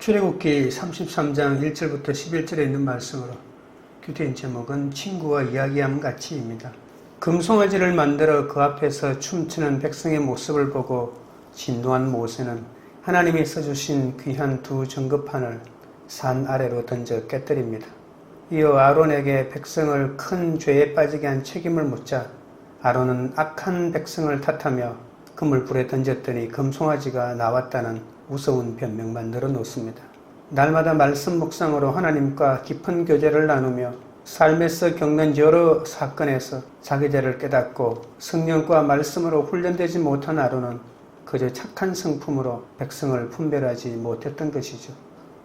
출애굽기 33장 1절부터 11절에 있는 말씀으로 교대인 제목은 친구와 이야기함 같이입니다. 금송아지를 만들어 그 앞에서 춤추는 백성의 모습을 보고 진노한 모세는 하나님이 써주신 귀한 두 정금판을 산 아래로 던져 깨뜨립니다. 이어 아론에게 백성을 큰 죄에 빠지게 한 책임을 묻자 아론은 악한 백성을 탓하며 금을 불에 던졌더니 금송아지가 나왔다는 무서운 변명만 늘어놓습니다. 날마다 말씀 묵상으로 하나님과 깊은 교제를 나누며 삶에서 겪는 여러 사건에서 자기 죄를 깨닫고 성령과 말씀으로 훈련되지 못한 아론은 그저 착한 성품으로 백성을 분별하지 못했던 것이죠.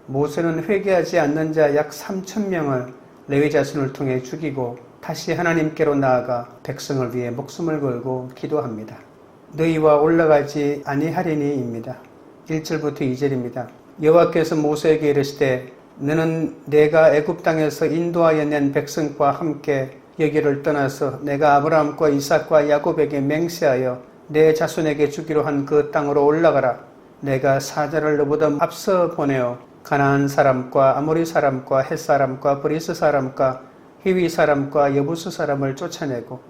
모세는 회개하지 않는 자 약 3,000명을 레위 자손을 통해 죽이고 다시 하나님께로 나아가 백성을 위해 목숨을 걸고 기도합니다. 너희와 올라가지 아니하리니입니다. 1절부터 2절입니다. 여호와께서 모세에게 이르시되 너는 내가 애굽 땅에서 인도하여 낸 백성과 함께 여기를 떠나서 내가 아브라함과 이삭과 야곱에게 맹세하여 내 자손에게 주기로 한 그 땅으로 올라가라. 내가 사자를 너보다 앞서 보내어 가나안 사람과 아모리 사람과 헷 사람과 브리스 사람과 히위 사람과 여부스 사람을 쫓아내고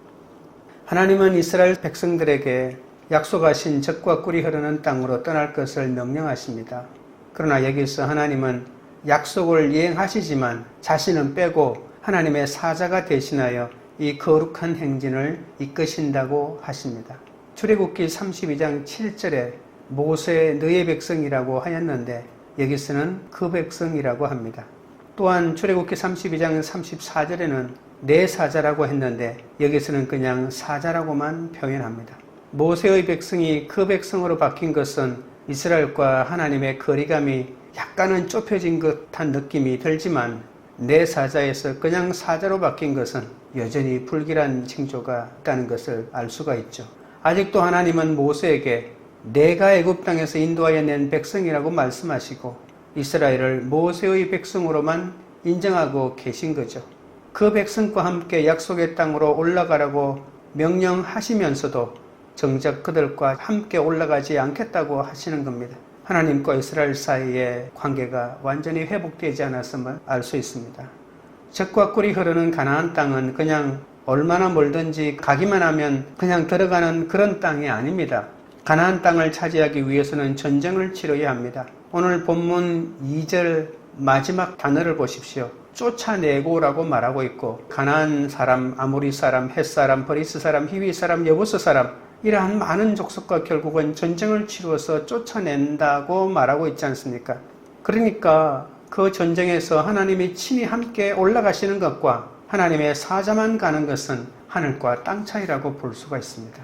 하나님은 이스라엘 백성들에게 약속하신 젖과 꿀이 흐르는 땅으로 떠날 것을 명령하십니다. 그러나 여기서 하나님은 약속을 이행하시지만 자신은 빼고 하나님의 사자가 대신하여 이 거룩한 행진을 이끄신다고 하십니다. 출애굽기 32장 7절에 모세 너의 백성이라고 하였는데 여기서는 그 백성이라고 합니다. 또한 출애굽기 32장 34절에는 내 사자라고 했는데 여기서는 그냥 사자라고만 표현합니다. 모세의 백성이 그 백성으로 바뀐 것은 이스라엘과 하나님의 거리감이 약간은 좁혀진 듯한 느낌이 들지만 내 사자에서 그냥 사자로 바뀐 것은 여전히 불길한 징조가 있다는 것을 알 수가 있죠. 아직도 하나님은 모세에게 내가 애굽 땅에서 인도하여 낸 백성이라고 말씀하시고 이스라엘을 모세의 백성으로만 인정하고 계신 거죠. 그 백성과 함께 약속의 땅으로 올라가라고 명령하시면서도 정작 그들과 함께 올라가지 않겠다고 하시는 겁니다. 하나님과 이스라엘 사이의 관계가 완전히 회복되지 않았음을 알 수 있습니다. 젖과 꿀이 흐르는 가나안 땅은 그냥 얼마나 멀든지 가기만 하면 그냥 들어가는 그런 땅이 아닙니다. 가나안 땅을 차지하기 위해서는 전쟁을 치러야 합니다. 오늘 본문 2절 마지막 단어를 보십시오. 쫓아내고라고 말하고 있고 가나안 사람, 아모리 사람, 헷 사람, 브리스 사람, 히위 사람, 여부스 사람 이러한 많은 족속과 결국은 전쟁을 치루어서 쫓아낸다고 말하고 있지 않습니까? 그러니까 그 전쟁에서 하나님이 친히 함께 올라가시는 것과 하나님의 사자만 가는 것은 하늘과 땅 차이라고 볼 수가 있습니다.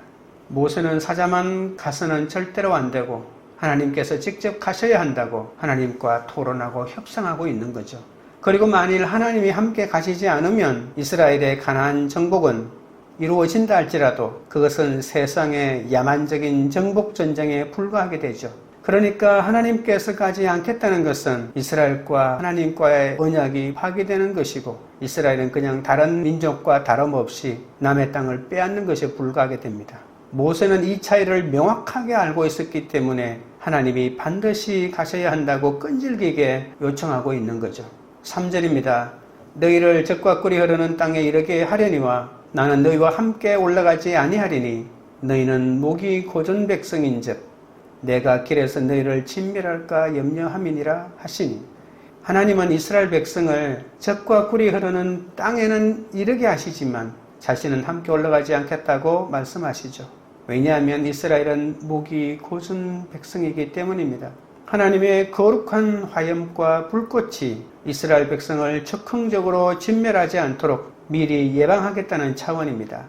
모세는 사자만 가서는 절대로 안 되고 하나님께서 직접 가셔야 한다고 하나님과 토론하고 협상하고 있는 거죠. 그리고 만일 하나님이 함께 가시지 않으면 이스라엘의 가나안 정복은 이루어진다 할지라도 그것은 세상의 야만적인 정복 전쟁에 불과하게 되죠. 그러니까 하나님께서 가지 않겠다는 것은 이스라엘과 하나님과의 언약이 파괴되는 것이고 이스라엘은 그냥 다른 민족과 다름없이 남의 땅을 빼앗는 것에 불과하게 됩니다. 모세는 이 차이를 명확하게 알고 있었기 때문에 하나님이 반드시 가셔야 한다고 끈질기게 요청하고 있는 거죠. 3절입니다. 너희를 젖과 꿀이 흐르는 땅에 이르게 하려니와 나는 너희와 함께 올라가지 아니하리니 너희는 목이 고전 백성인즉 내가 길에서 너희를 진멸할까 염려함이니라 하시니 하나님은 이스라엘 백성을 젖과 꿀이 흐르는 땅에는 이르게 하시지만 자신은 함께 올라가지 않겠다고 말씀하시죠. 왜냐하면 이스라엘은 목이 고준 백성이기 때문입니다. 하나님의 거룩한 화염과 불꽃이 이스라엘 백성을 적극적으로 진멸하지 않도록 미리 예방하겠다는 차원입니다.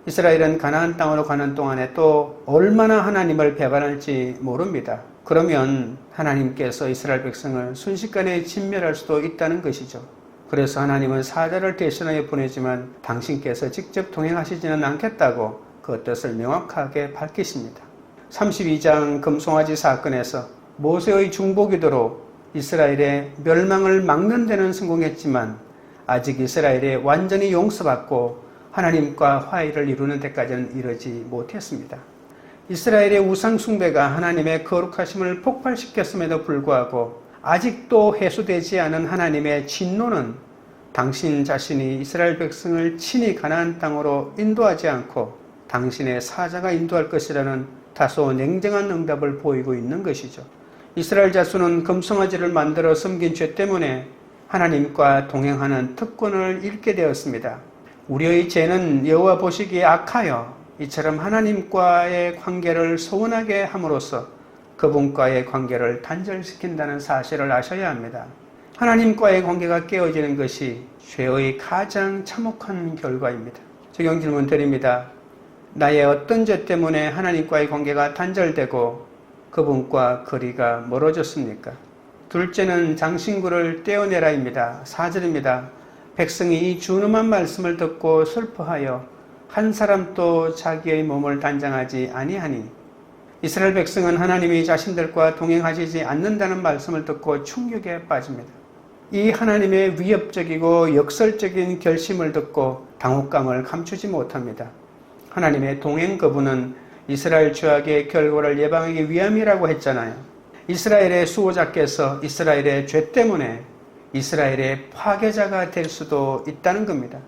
이스라엘은 가나안 땅으로 가는 동안에 또 얼마나 하나님을 배반할지 모릅니다. 그러면 하나님께서 이스라엘 백성을 순식간에 진멸할 수도 있다는 것이죠. 그래서 하나님은 사자를 대신하여 보내지만 당신께서 직접 동행하시지는 않겠다고 그 뜻을 명확하게 밝히십니다. 32장 금송아지 사건에서 모세의 중보기도로 이스라엘의 멸망을 막는 데는 성공했지만 아직 이스라엘이 완전히 용서받고 하나님과 화해를 이루는 데까지는 이르지 못했습니다. 이스라엘의 우상 숭배가 하나님의 거룩하심을 폭발시켰음에도 불구하고 아직도 해소되지 않은 하나님의 진노는 당신 자신이 이스라엘 백성을 친히 가나안 땅으로 인도하지 않고 당신의 사자가 인도할 것이라는 다소 냉정한 응답을 보이고 있는 것이죠. 이스라엘 자손은 금송아지를 만들어 섬긴 죄 때문에 하나님과 동행하는 특권을 잃게 되었습니다. 우리의 죄는 여호와 보시기에 악하여 이처럼 하나님과의 관계를 소원하게 함으로써 그분과의 관계를 단절시킨다는 사실을 아셔야 합니다. 하나님과의 관계가 깨어지는 것이 죄의 가장 참혹한 결과입니다. 적용 질문 드립니다. 나의 어떤 죄 때문에 하나님과의 관계가 단절되고 그분과 거리가 멀어졌습니까? 둘째는 장신구를 떼어내라입니다. 4절입니다. 백성이 이 준엄한 말씀을 듣고 슬퍼하여 한 사람도 자기의 몸을 단장하지 아니하니 이스라엘 백성은 하나님이 자신들과 동행하시지 않는다는 말씀을 듣고 충격에 빠집니다. 이 하나님의 위협적이고 역설적인 결심을 듣고 당혹감을 감추지 못합니다. 하나님의 동행 거부는 이스라엘 죄악의 결과를 예방하기 위함이라고 했잖아요. 이스라엘의 수호자께서 이스라엘의 죄 때문에 이스라엘의 파괴자가 될 수도 있다는 겁니다.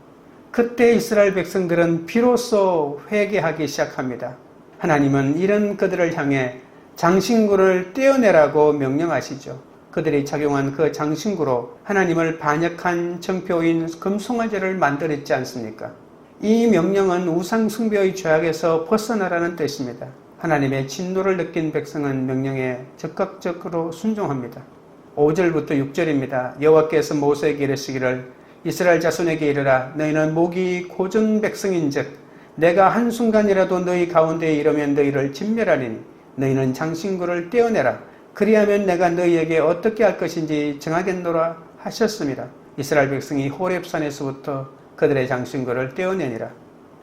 그때 이스라엘 백성들은 비로소 회개하기 시작합니다. 하나님은 이런 그들을 향해 장신구를 떼어내라고 명령하시죠. 그들이 착용한 그 장신구로 하나님을 반역한 정표인 금송아지를 만들었지 않습니까? 이 명령은 우상숭배의 죄악에서 벗어나라는 뜻입니다. 하나님의 진노를 느낀 백성은 명령에 적극적으로 순종합니다. 5절부터 6절입니다. 여호와께서 모세에게 이르시기를 이스라엘 자손에게 이르라 너희는 목이 고전 백성인즉 내가 한순간이라도 너희 가운데에 이르면 너희를 진멸하리니 너희는 장신구를 떼어내라. 그리하면 내가 너희에게 어떻게 할 것인지 정하겠노라 하셨습니다. 이스라엘 백성이 호렙산에서부터 그들의 장신구를 떼어내니라.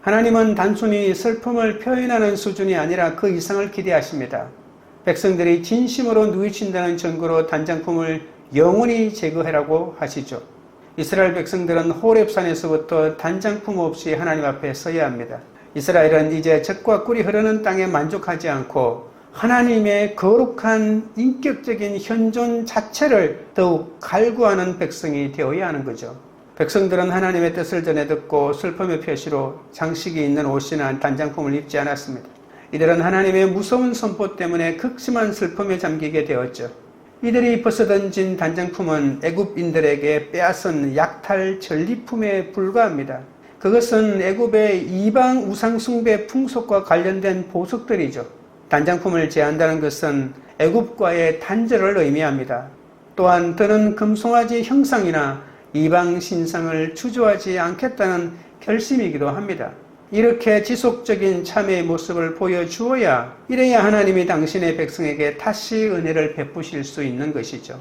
하나님은 단순히 슬픔을 표현하는 수준이 아니라 그 이상을 기대하십니다. 백성들이 진심으로 누이친다는 증거로 단장품을 영원히 제거하라고 하시죠. 이스라엘 백성들은 호렙산에서부터 단장품 없이 하나님 앞에 서야 합니다. 이스라엘은 이제 젖과 꿀이 흐르는 땅에 만족하지 않고 하나님의 거룩한 인격적인 현존 자체를 더욱 갈구하는 백성이 되어야 하는 거죠. 백성들은 하나님의 뜻을 전해 듣고 슬픔의 표시로 장식이 있는 옷이나 단장품을 입지 않았습니다. 이들은 하나님의 무서운 선포 때문에 극심한 슬픔에 잠기게 되었죠. 이들이 벗어던진 단장품은 애굽인들에게 빼앗은 약탈 전리품에 불과합니다. 그것은 애굽의 이방 우상숭배 풍속과 관련된 보석들이죠. 단장품을 제한다는 것은 애굽과의 단절을 의미합니다. 또한 더는 금송아지 형상이나 이방 신상을 추조하지 않겠다는 결심이기도 합니다. 이렇게 지속적인 참회의 모습을 보여주어야 이래야 하나님이 당신의 백성에게 다시 은혜를 베푸실 수 있는 것이죠.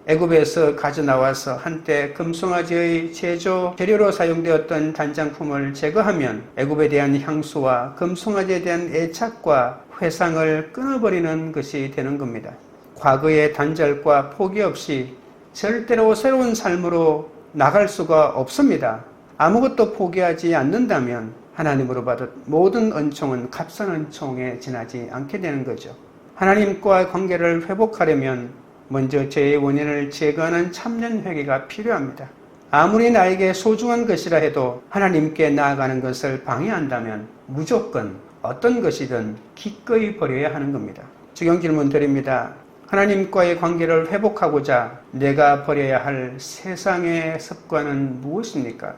애굽에서 가져나와서 한때 금송아지의 제조 재료로 사용되었던 단장품을 제거하면 애굽에 대한 향수와 금송아지에 대한 애착과 회상을 끊어버리는 것이 되는 겁니다. 과거의 단절과 포기 없이 절대로 새로운 삶으로 나갈 수가 없습니다. 아무것도 포기하지 않는다면 하나님으로 받은 모든 은총은 값싼 은총에 지나지 않게 되는 거죠. 하나님과 관계를 회복하려면 먼저 죄의 원인을 제거하는 참된 회개가 필요합니다. 아무리 나에게 소중한 것이라 해도 하나님께 나아가는 것을 방해한다면 무조건 어떤 것이든 기꺼이 버려야 하는 겁니다. 적용 질문 드립니다. 하나님과의 관계를 회복하고자 내가 버려야 할 세상의 습관은 무엇입니까?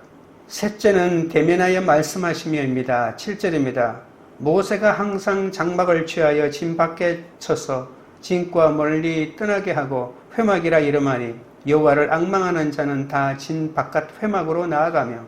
셋째는 대면하여 말씀하심이입니다. 7절입니다. 모세가 항상 장막을 취하여 진 밖에 쳐서 진과 멀리 떠나게 하고 회막이라 이름하니 여호와를 앙망하는 자는 다 진 바깥 회막으로 나아가며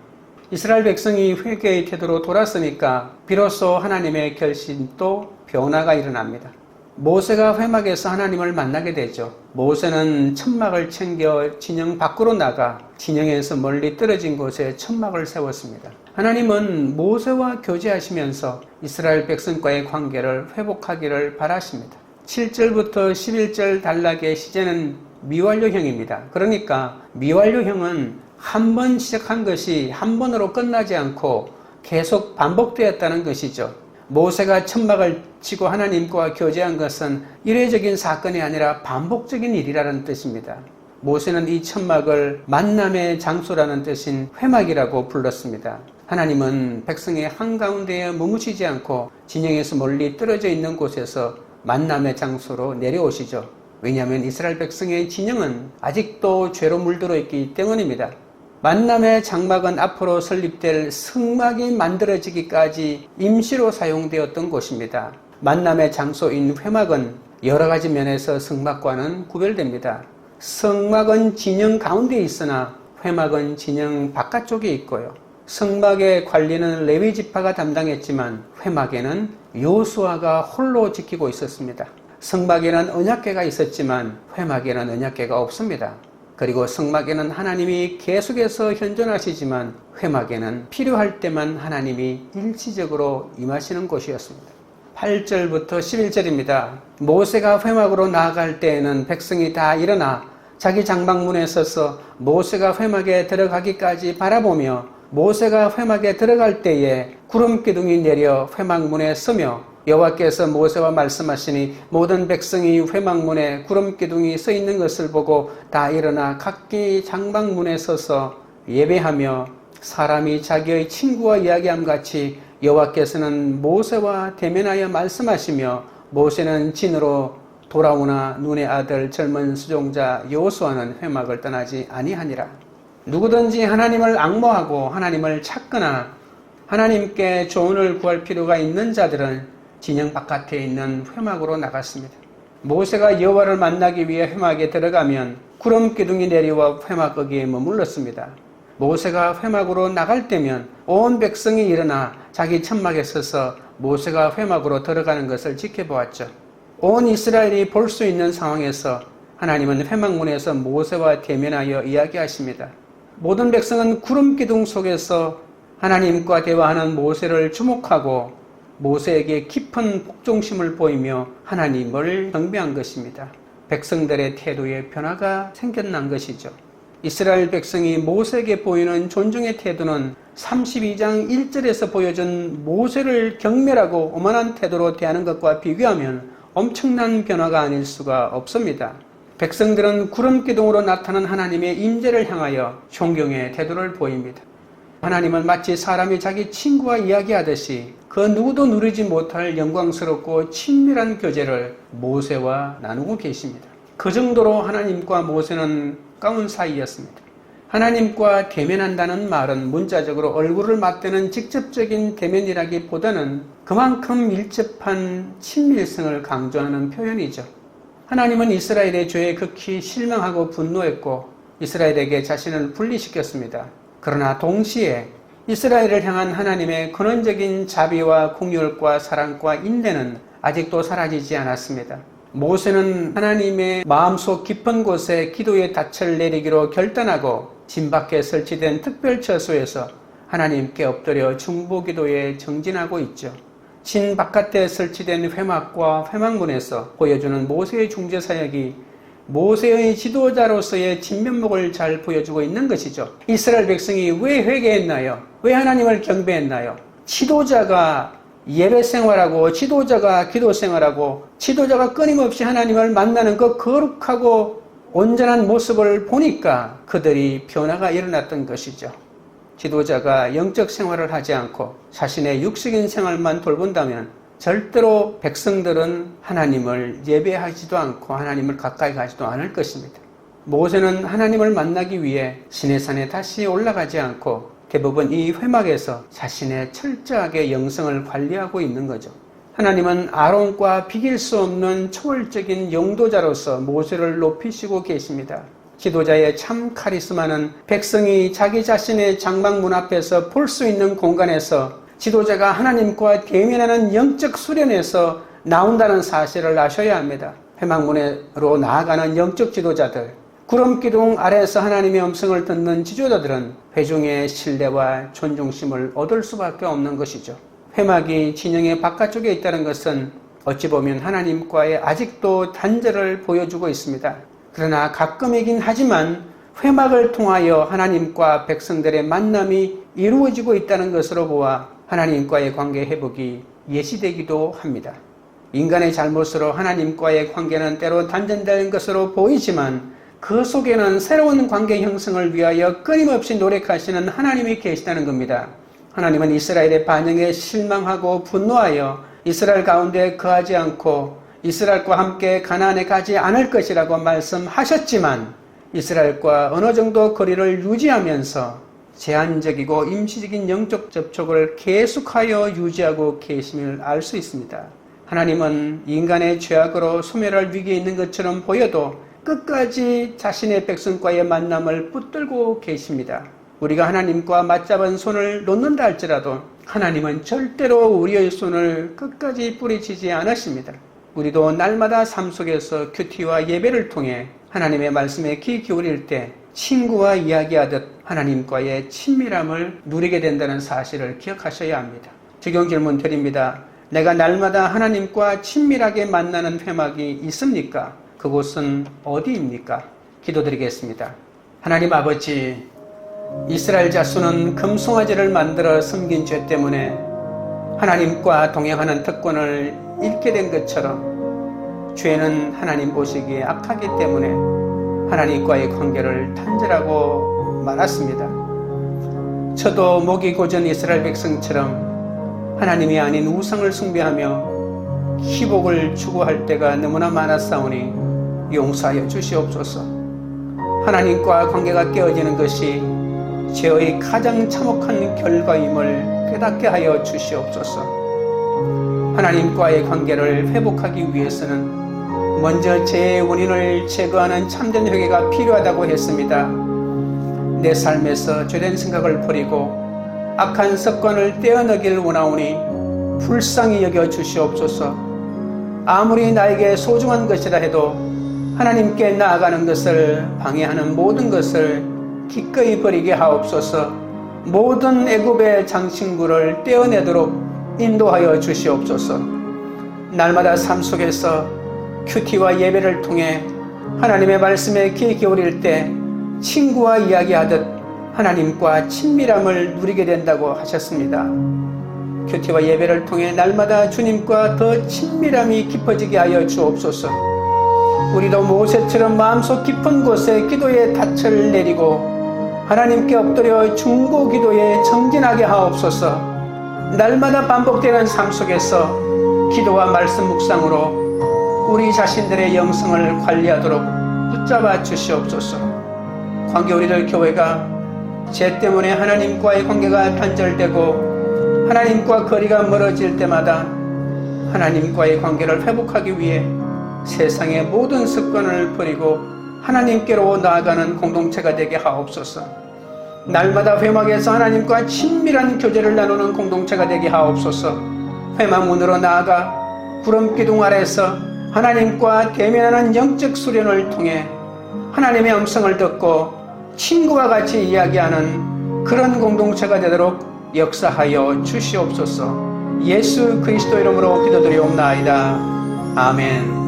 이스라엘 백성이 회개의 태도로 돌았으니까 비로소 하나님의 결심도 변화가 일어납니다. 모세가 회막에서 하나님을 만나게 되죠. 모세는 천막을 챙겨 진영 밖으로 나가 진영에서 멀리 떨어진 곳에 천막을 세웠습니다. 하나님은 모세와 교제하시면서 이스라엘 백성과의 관계를 회복하기를 바라십니다. 7절부터 11절 단락의 시제는 미완료형입니다. 그러니까 미완료형은 한 번 시작한 것이 한 번으로 끝나지 않고 계속 반복되었다는 것이죠. 모세가 천막을 치고 하나님과 교제한 것은 이례적인 사건이 아니라 반복적인 일이라는 뜻입니다. 모세는 이 천막을 만남의 장소라는 뜻인 회막이라고 불렀습니다. 하나님은 백성의 한가운데에 머무시지 않고 진영에서 멀리 떨어져 있는 곳에서 만남의 장소로 내려오시죠. 왜냐하면 이스라엘 백성의 진영은 아직도 죄로 물들어 있기 때문입니다. 만남의 장막은 앞으로 설립될 성막이 만들어지기까지 임시로 사용되었던 곳입니다. 만남의 장소인 회막은 여러 가지 면에서 성막과는 구별됩니다. 성막은 진영 가운데 있으나 회막은 진영 바깥쪽에 있고요. 성막의 관리는 레위 지파가 담당했지만 회막에는 여호수아가 홀로 지키고 있었습니다. 성막에는 언약궤가 있었지만 회막에는 언약궤가 없습니다. 그리고 성막에는 하나님이 계속해서 현존하시지만 회막에는 필요할 때만 하나님이 일시적으로 임하시는 곳이었습니다. 8절부터 11절입니다. 모세가 회막으로 나아갈 때에는 백성이 다 일어나 자기 장막문에 서서 모세가 회막에 들어가기까지 바라보며 모세가 회막에 들어갈 때에 구름 기둥이 내려 회막문에 서며 여호와께서 모세와 말씀하시니 모든 백성이 회막문에 구름 기둥이 서 있는 것을 보고 다 일어나 각기 장막문에 서서 예배하며 사람이 자기의 친구와 이야기함 같이 여호와께서는 모세와 대면하여 말씀하시며 모세는 진으로 돌아오나 눈의 아들 젊은 수종자 여호수아는 회막을 떠나지 아니하니라. 누구든지 하나님을 앙모하고 하나님을 찾거나 하나님께 조언을 구할 필요가 있는 자들은 진영 바깥에 있는 회막으로 나갔습니다. 모세가 여호와를 만나기 위해 회막에 들어가면 구름 기둥이 내려와 회막 거기에 머물렀습니다. 모세가 회막으로 나갈 때면 온 백성이 일어나 자기 천막에 서서 모세가 회막으로 들어가는 것을 지켜보았죠. 온 이스라엘이 볼 수 있는 상황에서 하나님은 회막문에서 모세와 대면하여 이야기하십니다. 모든 백성은 구름 기둥 속에서 하나님과 대화하는 모세를 주목하고 모세에게 깊은 복종심을 보이며 하나님을 경배한 것입니다. 백성들의 태도에 변화가 생겨난 것이죠. 이스라엘 백성이 모세에게 보이는 존중의 태도는 32장 1절에서 보여준 모세를 경멸하고 오만한 태도로 대하는 것과 비교하면 엄청난 변화가 아닐 수가 없습니다. 백성들은 구름 기둥으로 나타난 하나님의 임재를 향하여 존경의 태도를 보입니다. 하나님은 마치 사람이 자기 친구와 이야기하듯이 그 누구도 누리지 못할 영광스럽고 친밀한 교제를 모세와 나누고 계십니다. 그 정도로 하나님과 모세는 가까운 사이였습니다. 하나님과 대면한다는 말은 문자적으로 얼굴을 맞대는 직접적인 대면이라기보다는 그만큼 밀접한 친밀성을 강조하는 표현이죠. 하나님은 이스라엘의 죄에 극히 실망하고 분노했고 이스라엘에게 자신을 분리시켰습니다. 그러나 동시에 이스라엘을 향한 하나님의 근원적인 자비와 공율과 사랑과 인내는 아직도 사라지지 않았습니다. 모세는 하나님의 마음속 깊은 곳에 기도의 닻을 내리기로 결단하고 진 밖에 설치된 특별 처소에서 하나님께 엎드려 중보기도에 정진하고 있죠. 진 바깥에 설치된 회막과 회막문에서 보여주는 모세의 중재사역이 모세의 지도자로서의 진면목을 잘 보여주고 있는 것이죠. 이스라엘 백성이 왜 회개했나요? 왜 하나님을 경배했나요? 지도자가 예배 생활하고 지도자가 기도 생활하고 지도자가 끊임없이 하나님을 만나는 그 거룩하고 온전한 모습을 보니까 그들이 변화가 일어났던 것이죠. 지도자가 영적 생활을 하지 않고 자신의 육적인 생활만 돌본다면 절대로 백성들은 하나님을 예배하지도 않고 하나님을 가까이 가지도 않을 것입니다. 모세는 하나님을 만나기 위해 시내산에 다시 올라가지 않고 대부분 이 회막에서 자신의 철저하게 영성을 관리하고 있는 거죠. 하나님은 아론과 비길 수 없는 초월적인 영도자로서 모세를 높이시고 계십니다. 지도자의 참 카리스마는 백성이 자기 자신의 장막문 앞에서 볼 수 있는 공간에서 지도자가 하나님과 대면하는 영적 수련에서 나온다는 사실을 아셔야 합니다. 회막문으로 나아가는 영적 지도자들, 구름기둥 아래에서 하나님의 음성을 듣는 지도자들은 회중의 신뢰와 존중심을 얻을 수밖에 없는 것이죠. 회막이 진영의 바깥쪽에 있다는 것은 어찌 보면 하나님과의 아직도 단절을 보여주고 있습니다. 그러나 가끔이긴 하지만 회막을 통하여 하나님과 백성들의 만남이 이루어지고 있다는 것으로 보아 하나님과의 관계 회복이 예시되기도 합니다. 인간의 잘못으로 하나님과의 관계는 때로 단절된 것으로 보이지만 그 속에는 새로운 관계 형성을 위하여 끊임없이 노력하시는 하나님이 계시다는 겁니다. 하나님은 이스라엘의 반응에 실망하고 분노하여 이스라엘 가운데 거하지 않고 이스라엘과 함께 가나안에 가지 않을 것이라고 말씀하셨지만 이스라엘과 어느 정도 거리를 유지하면서 제한적이고 임시적인 영적 접촉을 계속하여 유지하고 계심을 알 수 있습니다. 하나님은 인간의 죄악으로 소멸할 위기에 있는 것처럼 보여도 끝까지 자신의 백성과의 만남을 붙들고 계십니다. 우리가 하나님과 맞잡은 손을 놓는다 할지라도 하나님은 절대로 우리의 손을 끝까지 뿌리치지 않으십니다. 우리도 날마다 삶 속에서 큐티와 예배를 통해 하나님의 말씀에 귀 기울일 때 친구와 이야기하듯 하나님과의 친밀함을 누리게 된다는 사실을 기억하셔야 합니다. 적용 질문 드립니다. 내가 날마다 하나님과 친밀하게 만나는 회막이 있습니까? 그곳은 어디입니까? 기도드리겠습니다. 하나님 아버지, 이스라엘 자손은 금송아지를 만들어 섬긴 죄 때문에 하나님과 동행하는 특권을 잃게 된 것처럼 죄는 하나님 보시기에 악하기 때문에 하나님과의 관계를 단절하고 말았습니다. 저도 목이 고전 이스라엘 백성처럼 하나님이 아닌 우상을 숭배하며 희복을 추구할 때가 너무나 많았사오니 용서하여 주시옵소서. 하나님과 관계가 깨어지는 것이 죄의 가장 참혹한 결과임을 깨닫게 하여 주시옵소서. 하나님과의 관계를 회복하기 위해서는 먼저 죄의 원인을 제거하는 참된 회개가 필요하다고 했습니다. 내 삶에서 죄된 생각을 버리고 악한 습관을 떼어내기를 원하오니 불쌍히 여겨 주시옵소서. 아무리 나에게 소중한 것이라 해도 하나님께 나아가는 것을 방해하는 모든 것을 기꺼이 버리게 하옵소서. 모든 애굽의 장신구를 떼어내도록 인도하여 주시옵소서. 날마다 삶 속에서 큐티와 예배를 통해 하나님의 말씀에 귀 기울일 때 친구와 이야기하듯 하나님과 친밀함을 누리게 된다고 하셨습니다. 큐티와 예배를 통해 날마다 주님과 더 친밀함이 깊어지게 하여 주옵소서. 우리도 모세처럼 마음속 깊은 곳에 기도의 닻을 내리고 하나님께 엎드려 중보 기도에 정진하게 하옵소서. 날마다 반복되는 삶 속에서 기도와 말씀 묵상으로 우리 자신들의 영성을 관리하도록 붙잡아 주시옵소서. 광교우리들 교회가 죄 때문에 하나님과의 관계가 단절되고 하나님과 거리가 멀어질 때마다 하나님과의 관계를 회복하기 위해 세상의 모든 습관을 버리고 하나님께로 나아가는 공동체가 되게 하옵소서. 날마다 회막에서 하나님과 친밀한 교제를 나누는 공동체가 되게 하옵소서. 회막 문으로 나아가 구름 기둥 아래서 하나님과 대면하는 영적 수련을 통해 하나님의 음성을 듣고 친구와 같이 이야기하는 그런 공동체가 되도록 역사하여 주시옵소서. 예수 그리스도 이름으로 기도드리옵나이다. 아멘.